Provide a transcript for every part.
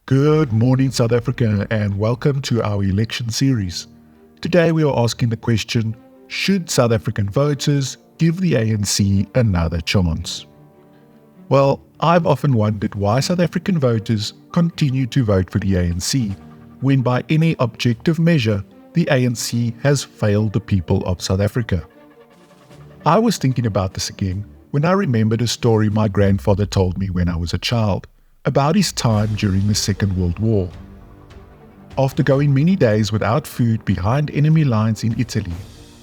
Good morning, South Africa, and welcome to our election series. Today we are asking the question, should South African voters give the ANC another chance? Well, I've often wondered why South African voters continue to vote for the ANC, when by any objective measure, the ANC has failed the people of South Africa. I was thinking about this again when I remembered a story my grandfather told me when I was a child, about his time during the Second World War. After going many days without food behind enemy lines in Italy,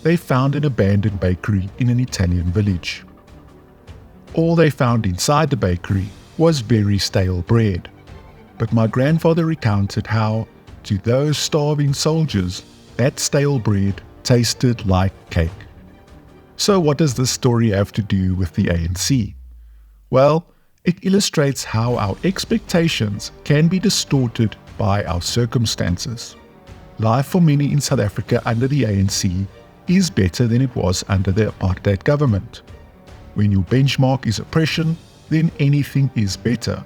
they found an abandoned bakery in an Italian village. All they found inside the bakery was very stale bread, but my grandfather recounted how, to those starving soldiers, that stale bread tasted like cake. So what does this story have to do with the ANC? Well, it illustrates how our expectations can be distorted by our circumstances. Life for many in South Africa under the ANC is better than it was under the apartheid government. When your benchmark is oppression, then anything is better.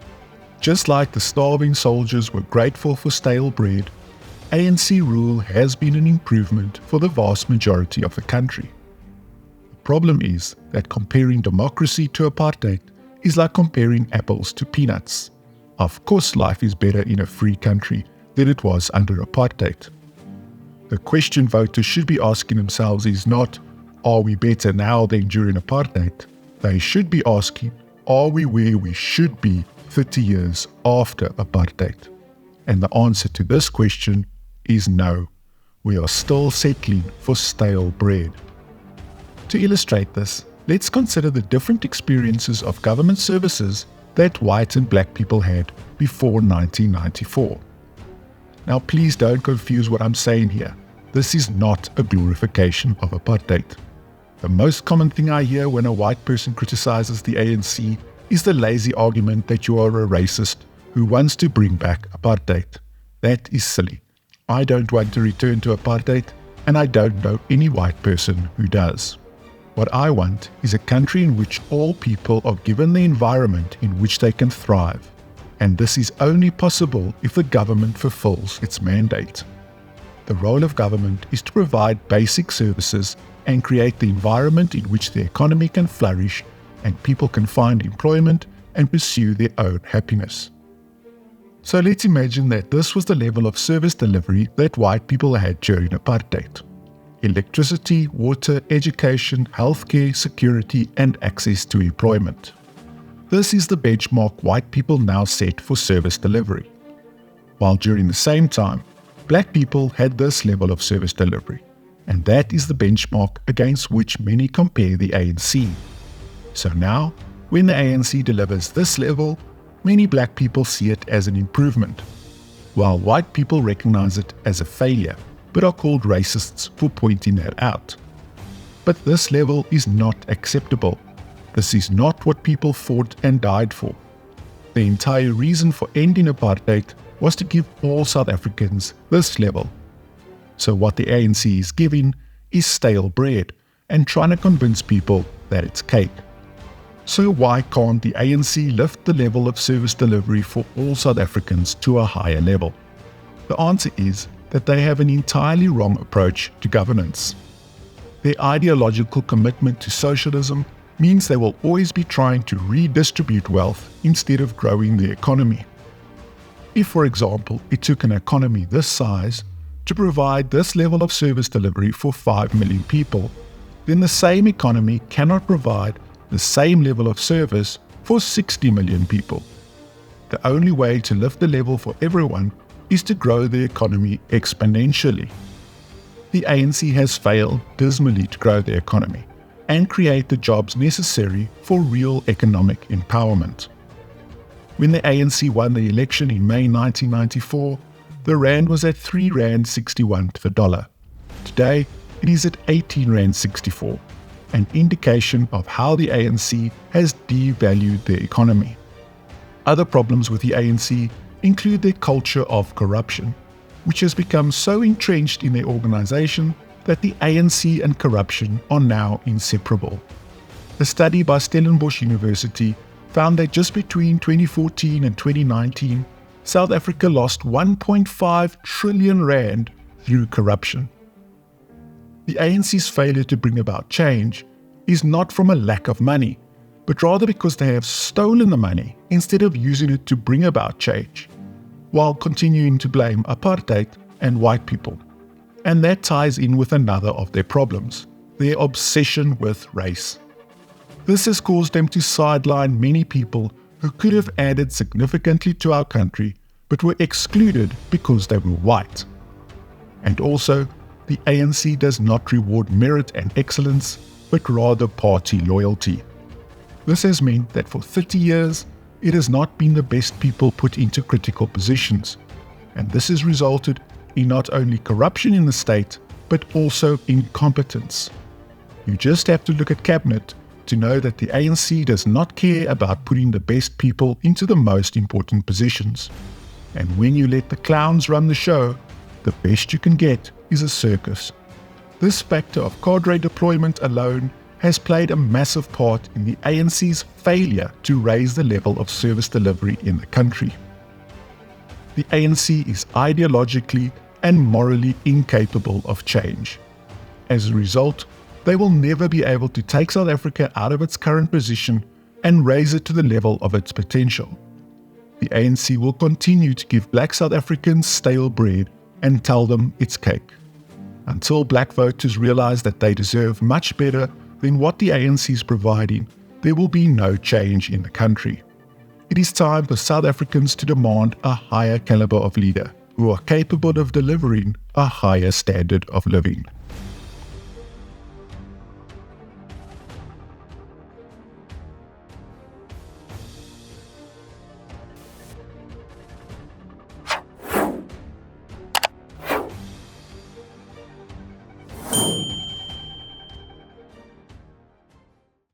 Just like the starving soldiers were grateful for stale bread, ANC rule has been an improvement for the vast majority of the country. The problem is that comparing democracy to apartheid is like comparing apples to peanuts. Of course life is better in a free country than it was under apartheid. The question voters should be asking themselves is not, are we better now than during apartheid? They should be asking, are we where we should be 30 years after apartheid? And the answer to this question is no. We are still settling for stale bread. To illustrate this, let's consider the different experiences of government services that white and black people had before 1994. Now please don't confuse what I'm saying here. This is not a glorification of apartheid. The most common thing I hear when a white person criticizes the ANC is the lazy argument that you are a racist who wants to bring back apartheid. That is silly. I don't want to return to apartheid, and I don't know any white person who does. What I want is a country in which all people are given the environment in which they can thrive, and this is only possible if the government fulfills its mandate. The role of government is to provide basic services and create the environment in which the economy can flourish and people can find employment and pursue their own happiness. So let's imagine that this was the level of service delivery that white people had during apartheid. Electricity, water, education, healthcare, security, and access to employment. This is the benchmark white people now set for service delivery. While during the same time, black people had this level of service delivery, and that is the benchmark against which many compare the ANC. So now, when the ANC delivers this level, many black people see it as an improvement, while white people recognize it as a failure, but are called racists for pointing that out. But this level is not acceptable. This is not what people fought and died for. The entire reason for ending apartheid was to give all South Africans this level. So what the ANC is giving is stale bread and trying to convince people that it's cake. So why can't the ANC lift the level of service delivery for all South Africans to a higher level? The answer is that they have an entirely wrong approach to governance. Their ideological commitment to socialism means they will always be trying to redistribute wealth instead of growing the economy. If, for example, it took an economy this size to provide this level of service delivery for 5 million people, then the same economy cannot provide the same level of service for 60 million people. The only way to lift the level for everyone is to grow the economy exponentially. The ANC has failed dismally to grow the economy and create the jobs necessary for real economic empowerment. When the ANC won the election in May 1994, the rand was at R3.61 to the dollar. Today, it is at R18.64, an indication of how the ANC has devalued the economy. Other problems with the ANC include their culture of corruption, which has become so entrenched in their organization that the ANC and corruption are now inseparable. A study by Stellenbosch University found that just between 2014 and 2019, South Africa lost 1.5 trillion rand through corruption. The ANC's failure to bring about change is not from a lack of money, but rather because they have stolen the money instead of using it to bring about change, while continuing to blame apartheid and white people. And that ties in with another of their problems, their obsession with race. This has caused them to sideline many people who could have added significantly to our country, but were excluded because they were white. And also, the ANC does not reward merit and excellence, but rather party loyalty. This has meant that for 30 years, it has not been the best people put into critical positions, and this has resulted in not only corruption in the state, but also incompetence. You just have to look at Cabinet to know that the ANC does not care about putting the best people into the most important positions. And when you let the clowns run the show, the best you can get is a circus. This factor of cadre deployment alone has played a massive part in the ANC's failure to raise the level of service delivery in the country. The ANC is ideologically and morally incapable of change. As a result, they will never be able to take South Africa out of its current position and raise it to the level of its potential. The ANC will continue to give black South Africans stale bread and tell them it's cake. Until black voters realize that they deserve much better than what the ANC is providing, there will be no change in the country. It is time for South Africans to demand a higher caliber of leader who are capable of delivering a higher standard of living.